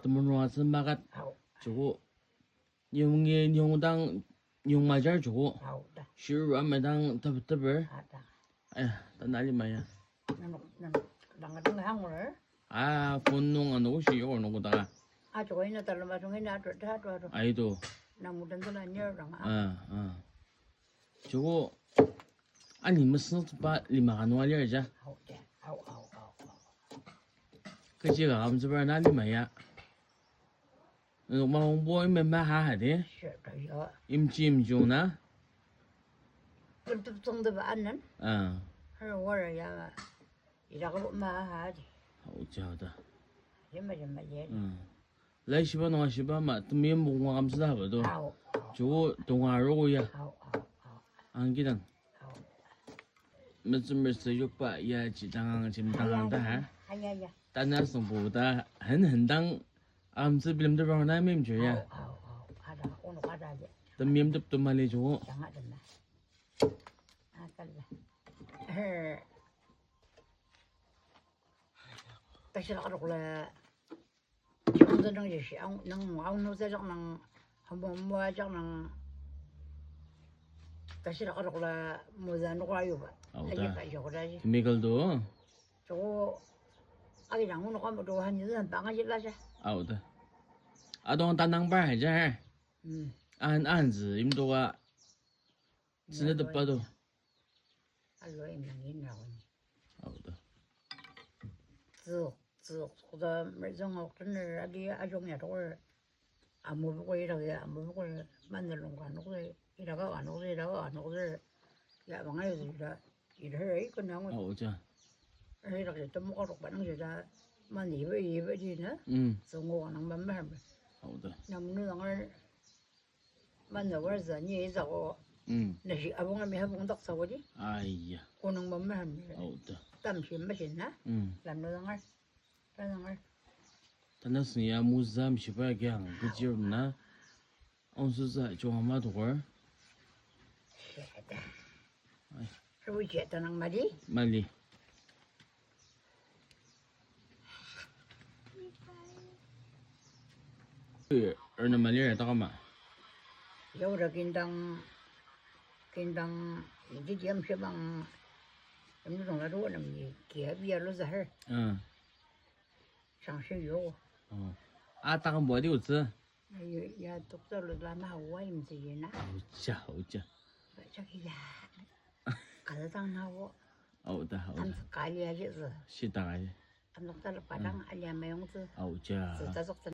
드문로와슨 마가 아우 주고 용의 용당 용마잘 주고 아우다 시루아메당 더블 아다 아야 난리 마야 나는 당가당 한걸 아 본농 안 오고 시 요거 놓고다가 아 저거 있나 달라 마중에 나도 다도 아이도 나 무슨 돈 아니야랑 저거 아니 무슨 바 리마간 와려자 아우다 아우 그지가 감스바 난리 마야 뭐 보이면 하하데 싫어요 임지임중나 근데 정도 안는 아 월야 이라고 마하지 어쩌다 정말 예 라이시바 노시바 마 뜸면 봉화 감스다 봐도 아우 저거 동화로고야 아우 안기당 무슨 욕바 야지 당ang 짐당한다 아야야 단나성 보다 한당 암스 빌름들 방나 맴줘야 아우 가자 오늘 가자지 뜸면듭도 말해 줘 장하던나 아깔라 다시 나가러 그래 정선정 씨 능 아우노세정 한번 모아정 다시 나가러 그래 모자는 거요 봐 이게 저거라지 미글도 저거 아기랑 오늘 가면 또 한일은 방아질라자 아우다 아동 단낭바 해자 안안즈 임도가 진짜도 봐도 알로 임명이라고 아우다 쭉 그다 매정하고 그늘 아기 아종야도 안 먹고 이러게 안 먹고 만들는 거 안 오고 이러가 안 오고 이러가 안 오고 야 방아요 이래 그냥 아우자 이렇게 좀 먹으러 가는 게다 만 이베지나 성공하는 맘만 아우다 남는 만나버서 니 자고 나시 아봉아미 해봉 덕서거지 아이야 고는 맘만 아우다 땀심 마시나 남는 걸 단나스야 무잠 시바게 그지르나 온수자 조마도 걸 쉐다 소위제다는 말이 말리 얼마 말이야 잠깐만 여러 긴당 이제 점심방 음료동으로 오는 기업이야로서 할 상식요 아따가 뭐 어디 있어 야 독설로 나나 와임지나 어짜 저기야 가다당 나고 아우다 안 깔려야지 시다가 안 녹달 바당 알려 매용스 아우자 다속선